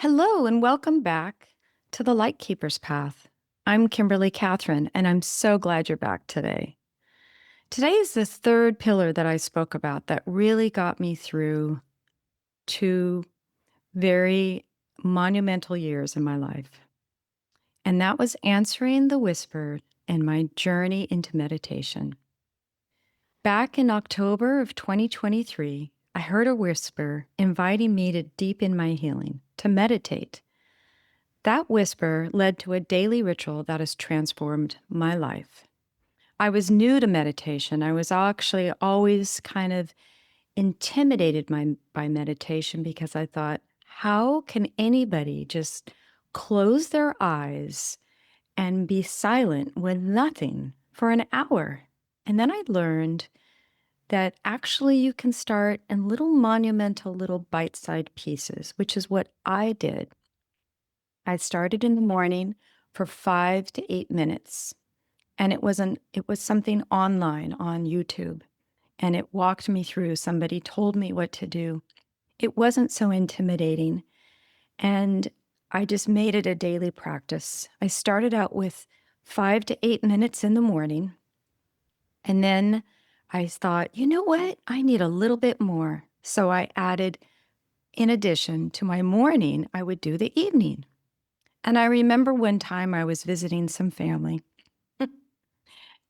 Hello, and welcome back to the Lightkeeper's Path. I'm Kimberly Katherine, and I'm so glad you're back today. Today is the third pillar that I spoke about that really got me through two very monumental years in my life. And that was answering the whisper and my journey into meditation. Back in October of 2023, I heard a whisper inviting me to deepen my healing, to meditate. That whisper led to a daily ritual that has transformed my life. I was new to meditation. I was actually always kind of intimidated by meditation because I thought, how can anybody just close their eyes and be silent with nothing for an hour? And then I learned that actually you can start in little monumental, little bite-sized pieces, which is what I did. I started in the morning for 5 to 8 minutes, and it was something online on YouTube, and it walked me through. Somebody told me what to do. It wasn't so intimidating, and I just made it a daily practice. I started out with 5 to 8 minutes in the morning, and then I thought, "You know what? I need a little bit more." So I added, in addition to my morning, I would do the evening. And I remember one time I was visiting some family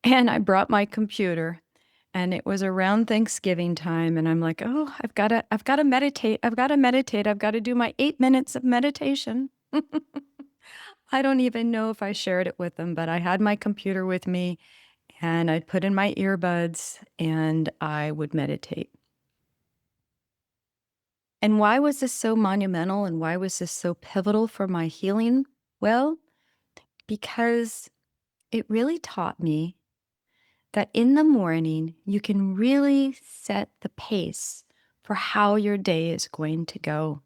and I brought my computer and it was around Thanksgiving time and I'm like, "Oh, I've got to meditate. I've got to meditate. I've got to do my 8 minutes of meditation." I don't even know if I shared it with them, but I had my computer with me and I'd put in my earbuds and I would meditate. And why was this so monumental and why was this so pivotal for my healing? Well, because it really taught me that in the morning, you can really set the pace for how your day is going to go.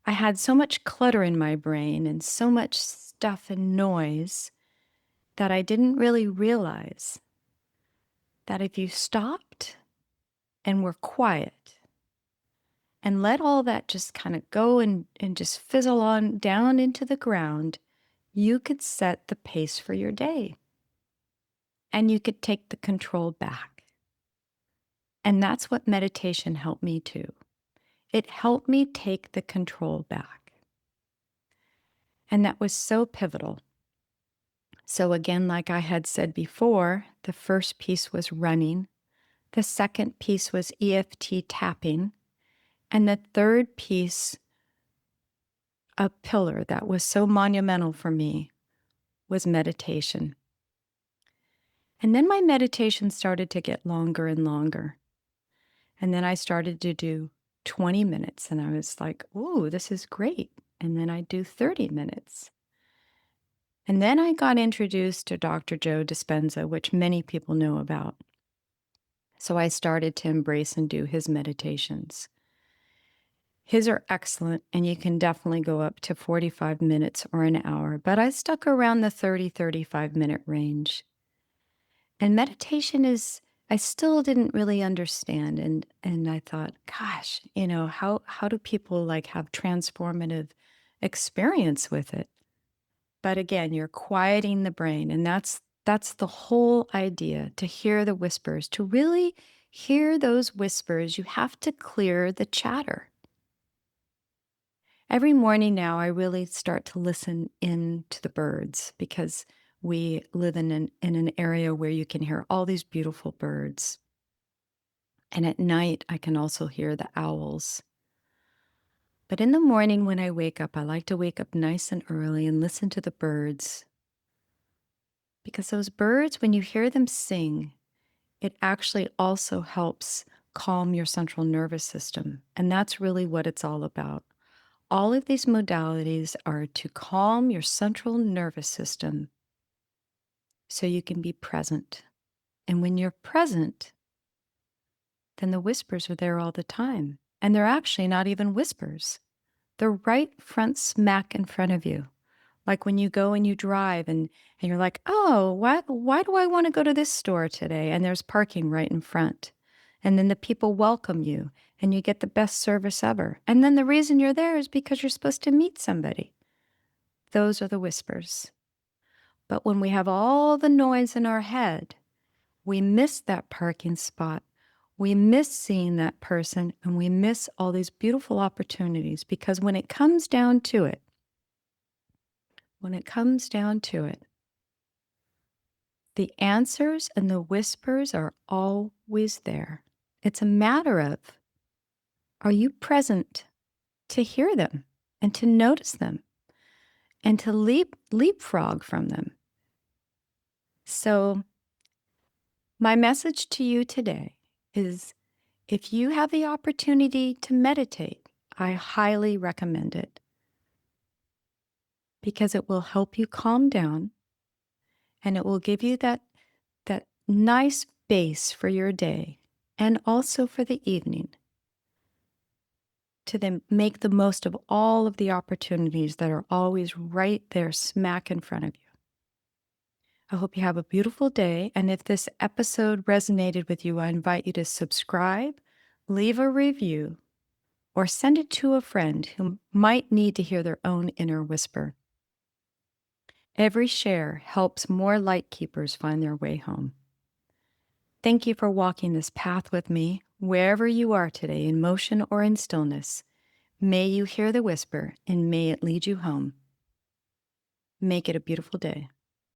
I had so much clutter in my brain and so much stuff and noise that I didn't really realize that if you stopped and were quiet and let all that just kind of go and just fizzle on down into the ground, you could set the pace for your day and you could take the control back. And that's what meditation helped me to. It helped me take the control back. And that was so pivotal. So, again, like I had said before, the first piece was running, the second piece was EFT tapping, and the third piece, a pillar that was so monumental for me, was meditation. And then my meditation started to get longer and longer. And then I started to do 20 minutes, and I was like, "Ooh, this is great." And then I do 30 minutes. And then I got introduced to Dr. Joe Dispenza, which many people know about. So I started to embrace and do his meditations. His are excellent, and you can definitely go up to 45 minutes or an hour, but I stuck around the 35-minute range. And meditation is, I still didn't really understand. And I thought, gosh, how do people like have transformative experience with it? But again, you're quieting the brain, and that's the whole idea, to hear the whispers. To really hear those whispers, you have to clear the chatter. Every morning now, I really start to listen in to the birds because we live in an area where you can hear all these beautiful birds. And at night, I can also hear the owls. But in the morning when I wake up, I like to wake up nice and early and listen to the birds. Because those birds, when you hear them sing, it actually also helps calm your central nervous system. And that's really what it's all about. All of these modalities are to calm your central nervous system so you can be present. And when you're present, then the whispers are there all the time. And they're actually not even whispers. They're right front smack in front of you. Like when you go and you drive and you're like, "Oh, why do I want to go to this store today?" And there's parking right in front. And then the people welcome you and you get the best service ever. And then the reason you're there is because you're supposed to meet somebody. Those are the whispers. But when we have all the noise in our head, we miss that parking spot. We miss seeing that person, and we miss all these beautiful opportunities, because when it comes down to it, the answers and the whispers are always there. It's a matter of, are you present to hear them and to notice them and to leapfrog from them? So my message to you today is, if you have the opportunity to meditate, I highly recommend it, because it will help you calm down, and it will give you that nice base for your day and also for the evening, to then make the most of all of the opportunities that are always right there smack in front of you. I hope you have a beautiful day, and if this episode resonated with you, I invite you to subscribe, leave a review, or send it to a friend who might need to hear their own inner whisper. Every share helps more light keepers find their way home. Thank you for walking this path with me, wherever you are today, in motion or in stillness. May you hear the whisper, and may it lead you home. Make it a beautiful day.